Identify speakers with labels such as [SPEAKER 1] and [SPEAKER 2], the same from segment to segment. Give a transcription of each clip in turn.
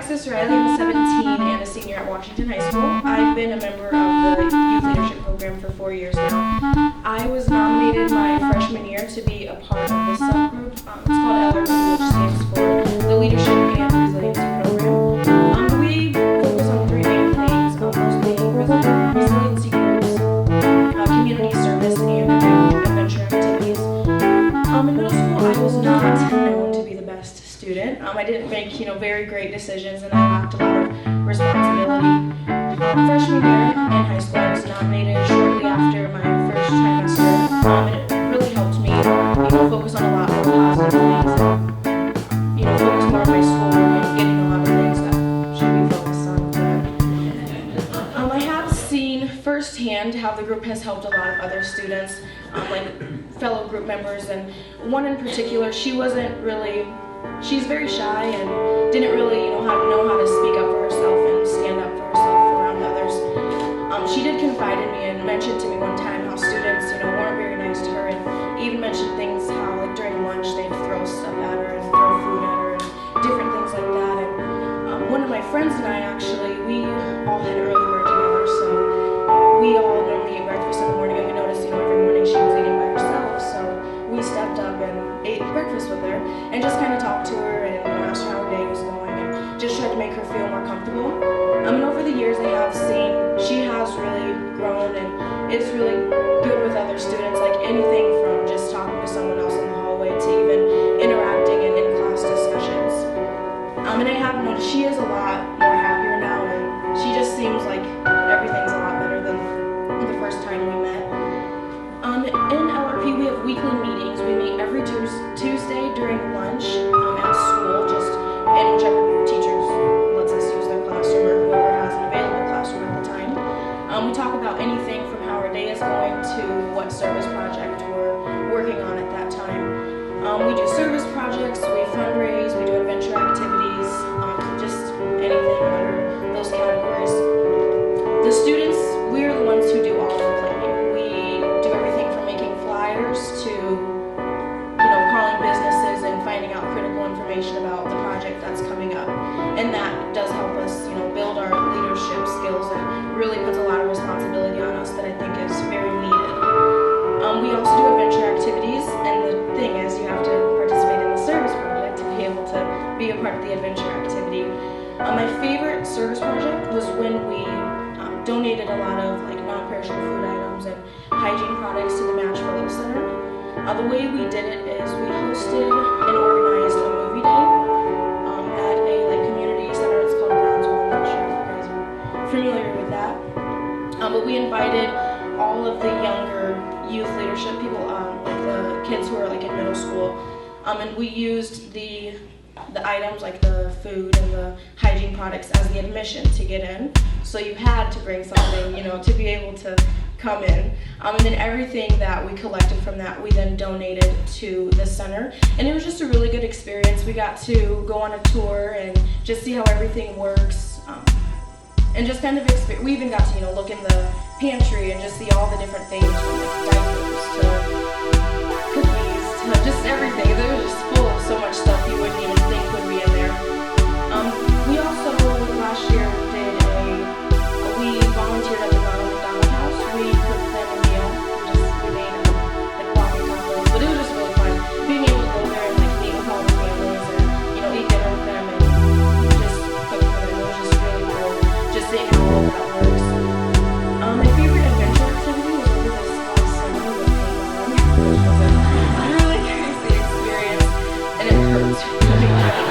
[SPEAKER 1] Alexis Riley. I'm 17 and a senior at Washington High School. I've been a member of the Youth Leadership Program for 4 years now. I was nominated my freshman year to be a part of this subgroup. It's called LRP, which stands for the Leadership and Resiliency Program. We focus on three main things, mostly resiliency groups, community service, and adventure activities. In middle school, I was not known to be the best student. I didn't make very great decisions, and I lacked a lot of responsibility. Freshman year in high school, I was nominated shortly after my first trimester, and it really helped me, focus on a lot more positive things, and focus more on my schoolwork and getting a lot of things that should be focused on. I have seen firsthand how the group has helped a lot of other students, like fellow group members, and one in particular, she's very shy and didn't really know how to speak up for herself and stand up for herself around others. She did confide in me and mentioned to me one time how students, weren't very nice to her, and even mentioned things how, like, during lunch they'd throw stuff at her and throw food at her and different things like that. And one of my friends and I we all had early bird together, so we all normally eat breakfast in the morning, and we noticed, every morning she was eating by herself, so we stepped up and ate breakfast with her and just kind of talked to her and asked her how her day was going and just tried to make her feel more comfortable. And over the years, I have seen she has really grown and is really good with other students, like anything from just talking to someone else in the hallway to even interacting in in-class discussions. And I have noticed she is a lot more happier now, and she just seems like everything's a lot better than the first time we met. In LRP, we have weekly meetings. We meet every Tuesday during lunch at school, just in whichever teachers lets us use their classroom or whoever has an available classroom at the time. We talk about anything from how our day is going to what service project we're working on at that time. We do service projects, we fundraise, we do adventure activities, just anything under those categories. The students, we're the ones who do all of the planning. We do everything from making flyers to, calling businesses and finding out critical information about the project that's coming up. And that does help us, build our leadership skills and really puts a lot of responsibility on us that I think is very needed. We also do adventure activities, and the thing is, you have to participate in the service project to be able to be a part of the adventure activity. My favorite service project was when we donated a lot of non-perishable food items and hygiene products to the Match for Little Center. The way we did it is we hosted and organized a movie day at a community center. It's called Brownsville. I'm not sure if you guys are familiar with that. But we invited all of the younger youth leadership people, like the kids who are in middle school, and we used the items like the food and the hygiene products as the admission to get in. So you had to bring something, to be able to come in. And then everything that we collected from that, we then donated to the center. And it was just a really good experience. We got to go on a tour and just see how everything works. And just kind of we even got to, look in the pantry and just see all the different things from diapers to cookies to just everything. They were just full of so much stuff you wouldn't even think would be in there. We also last year we volunteered at the Ronald McDonald House. We cooked them a meal. We made coffee tacos, but it was just really fun being able to go there and meet with all the families and eat dinner with them and just cook for them. It was just really cool, just seeing how all that works. My favorite adventure activity was over this last summer with paintball, which was a really crazy experience, and it hurts really bad.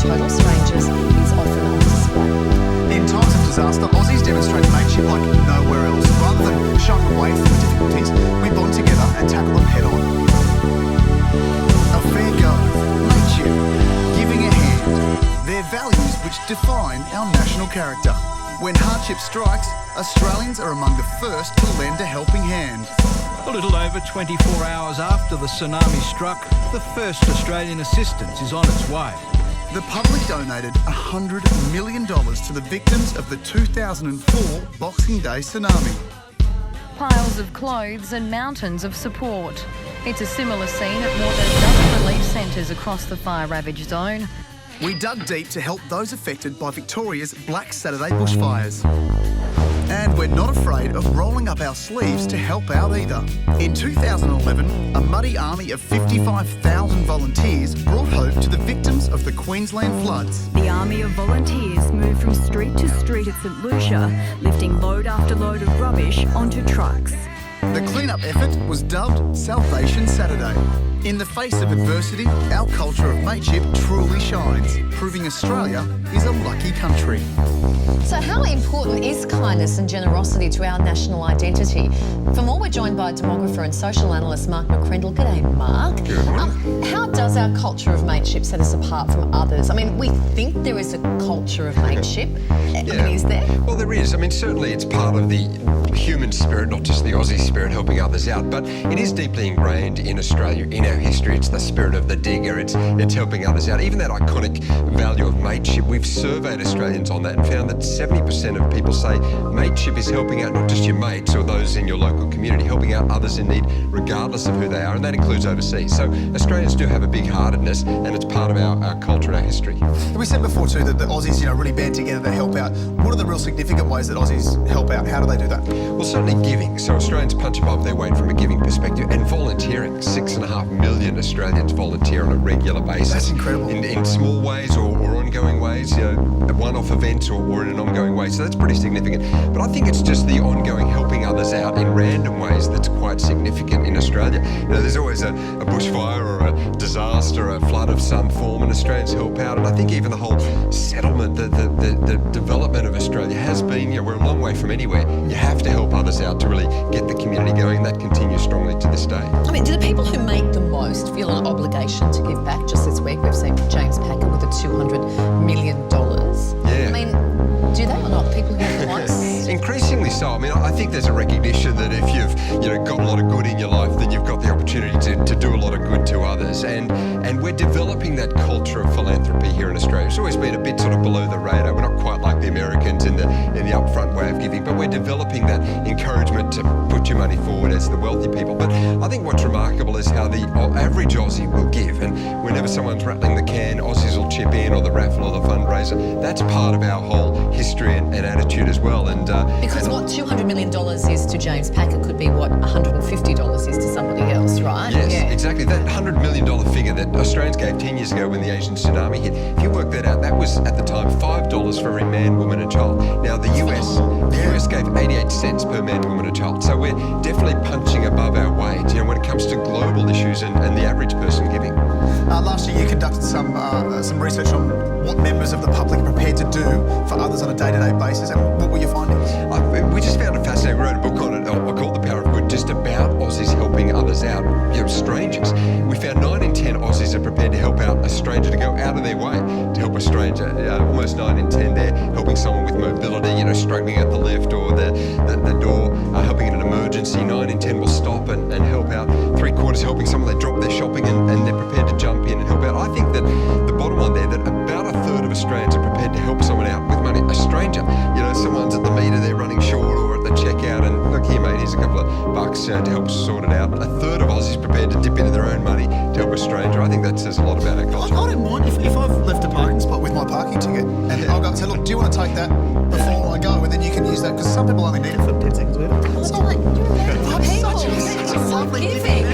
[SPEAKER 2] total strangers is often on display.
[SPEAKER 3] In times of disaster, Aussies demonstrate mateship like nowhere else. Rather than shying away from difficulties, we bond together and tackle them head on. A fair go, mateship, giving a hand. They're values which define our national character. When hardship strikes, Australians are among the first to lend a helping hand.
[SPEAKER 4] A little over 24 hours after the tsunami struck, the first Australian assistance is on its way.
[SPEAKER 3] The public donated $100 million to the victims of the 2004 Boxing Day tsunami.
[SPEAKER 5] Piles of clothes and mountains of support. It's a similar scene at more than a dozen relief centres across the fire-ravaged zone.
[SPEAKER 3] We dug deep to help those affected by Victoria's Black Saturday bushfires. And we're not afraid of rolling up our sleeves to help out either. In 2011, a muddy army of 55,000 volunteers brought hope to the victims of the Queensland floods.
[SPEAKER 6] The army of volunteers moved from street to street at St Lucia, lifting load after load of rubbish onto trucks.
[SPEAKER 3] The clean-up effort was dubbed Salvation Saturday. In the face of adversity, our culture of mateship truly shines, proving Australia is a lucky country.
[SPEAKER 2] So how important is kindness and generosity to our national identity? For more, we're joined by demographer and social analyst Mark McCrindle. G'day, Mark.
[SPEAKER 7] Good morning.
[SPEAKER 2] How does our culture of mateship set us apart from others? I mean, we think there is a culture of mateship. I mean, is there?
[SPEAKER 7] Well, there is. I mean, certainly it's part of the human spirit, not just the Aussie spirit, helping others out, but it is deeply ingrained in Australia, in our history. It's the spirit of the digger. It's helping others out. Even that iconic value of mateship, we've surveyed Australians on that and found that 70% of people say mateship is helping out not just your mates or those in your local community, helping out others in need regardless of who they are, and that includes overseas. So Australians do have a big heartedness, and it's part of our culture and our history.
[SPEAKER 3] We said before too that the Aussies, really band together to help out. What are the real significant ways that Aussies help out? How do they do that?
[SPEAKER 7] Well, certainly giving. So Australians punch above their weight from a giving perspective, and volunteering. 6.5 million Australians volunteer on a regular basis.
[SPEAKER 3] That's incredible.
[SPEAKER 7] In small ways or ongoing ways, one-off events or in an ongoing way. So that's pretty significant. But I think it's just the ongoing helping others out in random ways that's quite significant in Australia. There's always a bushfire or a disaster, a flood of some form, and Australians help out. And I think even the whole settlement, the development of Australia has been, we're a long way from anywhere. You have to help others out to really get the community going, and that continues strongly to this day.
[SPEAKER 2] I mean, do the people who make the most feel an obligation to give back? Just this week we've seen James Packer with the $200 million.
[SPEAKER 7] Yeah.
[SPEAKER 2] I mean, do they or not, the people who have the most?
[SPEAKER 7] Increasingly so. I mean, I think there's a recognition that if you've got a lot of good in your life, then you've got the opportunity to do a lot of good to others. And we're developing that culture of philanthropy here in Australia. It's always been a bit sort of below the radar. We're not quite like the Americans in the upfront way of giving, but we're developing that encouragement to put your money forward as the wealthy people. But I think what's remarkable is how the average Aussie will give. And whenever someone's rattling the can, Aussies will chip in, or the raffle or the fundraiser. That's part of our whole history and attitude as well.
[SPEAKER 2] Because what $200 million is to James Packer could be what $150 is to somebody else, right?
[SPEAKER 7] Yes, exactly. That $100 million figure that Australians gave 10 years ago when the Asian tsunami hit, if you work that out, that was at the time $5 for every man, woman and child. Now the US gave 88 cents per man, woman and child. So we're definitely punching above our weight, when it comes to global issues and the average person giving.
[SPEAKER 3] Last year you conducted some research on what members of the public are prepared to do for others on a day-to-day basis, and what were your findings?
[SPEAKER 7] We just found it fascinating. We wrote a book on it called The Power of Good, just about Aussies helping others out, strangers. We found 9 in 10 Aussies are prepared to help out a stranger, to go out of their way to help a stranger. Almost 9 in 10 there, helping someone with mobility, struggling at the lift or the door, helping in an emergency. 9 in 10 will stop and help out. 3/4 helping someone, they drop their shopping and they're prepared to jump in and help out. I think that the bottom line there, that about 1/3 of Australians are prepared to help someone out with money. A stranger, someone's at the meter, they're running short, or at the checkout, and look here mate, here's a couple of bucks to help sort it out. 1/3 of Aussies prepared to dip into their own money to help a stranger. I think that says a lot about our culture.
[SPEAKER 3] I don't mind if I've left a parking spot with my parking ticket, and I'll go and say, look, do you want to take that before I go? And then you can use that, because some people only need it for 10 seconds.
[SPEAKER 2] It's like,
[SPEAKER 3] It's a lovely
[SPEAKER 2] giving.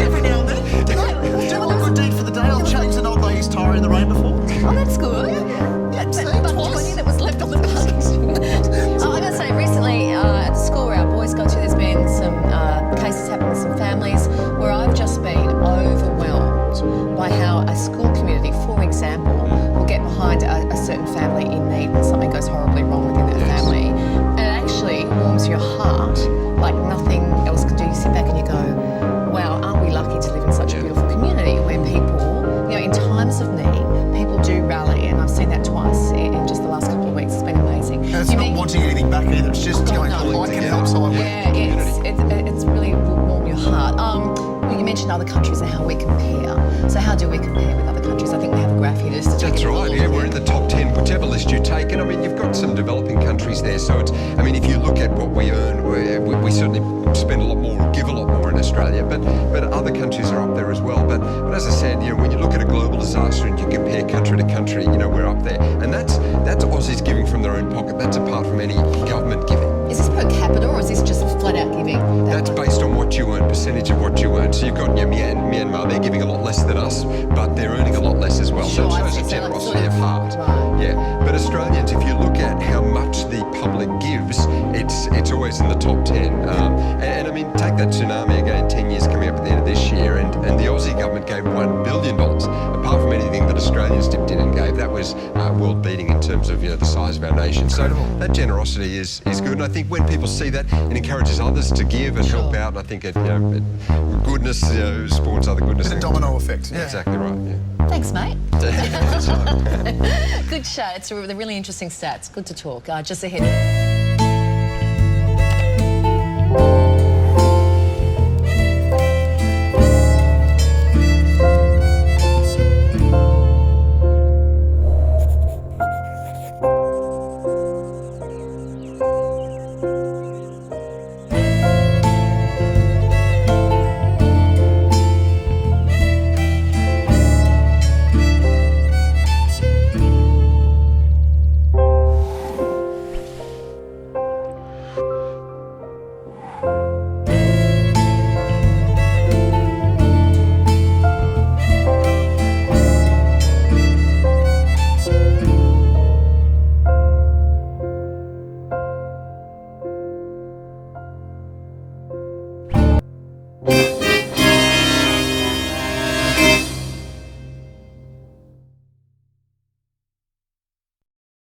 [SPEAKER 3] Every now and then. Do a good deed for the day. I've changed an old lady's tyre in the rain before.
[SPEAKER 2] Oh, that's good.
[SPEAKER 3] Yeah, see,
[SPEAKER 2] But 20 that was left on the bus. I gotta say, recently at the school where our boys go to, there's been some cases happening with some families where I've just been overwhelmed by how a school community, for example,
[SPEAKER 3] just going, I can help, so I will.
[SPEAKER 2] Yeah, it's really warm your heart. Well, you mentioned other countries and how we compare. So how do we compare with other countries? I think we have a graph here just to take
[SPEAKER 7] That's
[SPEAKER 2] it a
[SPEAKER 7] right,
[SPEAKER 2] look
[SPEAKER 7] yeah,
[SPEAKER 2] at.
[SPEAKER 7] we're in the top 10, whichever list you take. And I mean, you've got some developing countries there, so it's, I mean, if you look at what we earn, we certainly spend a lot more, give a lot more in Australia, but other countries are up there as well. But as I said, you know, when you look at a global disaster and you compare country to country, you know, we're up there. And that's Aussies giving from their own pocket. That's apart from any government giving.
[SPEAKER 2] Is this per capita or is this just flat out giving?
[SPEAKER 7] That's based on what you earn, percentage of what you earn. So you've got Myanmar, they're giving a lot less than us, but they're earning a lot less as well.
[SPEAKER 2] Sure,
[SPEAKER 7] so
[SPEAKER 2] I
[SPEAKER 7] it shows
[SPEAKER 2] see.
[SPEAKER 7] a
[SPEAKER 2] So like
[SPEAKER 7] generosity
[SPEAKER 2] sort of-
[SPEAKER 7] of heart.
[SPEAKER 2] Right.
[SPEAKER 7] Yeah, but Australians, if you look at how much the public gives, it's always in the top 10. And I mean, take that tsunami again, 10 years coming up at the end of this year, and the Aussie government gave $1 billion. Apart from anything that Australians dipped in and gave, that was world beating in terms of, you know, the size of our nation.
[SPEAKER 3] Incredible.
[SPEAKER 7] So that generosity is good, and I think when people see that, it encourages others to give and help out. And I think goodness spawns other goodness.
[SPEAKER 3] It's a domino effect. Yeah.
[SPEAKER 7] Exactly right. Yeah.
[SPEAKER 2] Thanks, mate.
[SPEAKER 7] That's right.
[SPEAKER 2] Good chat. They're really interesting stats. Good to talk. Just ahead.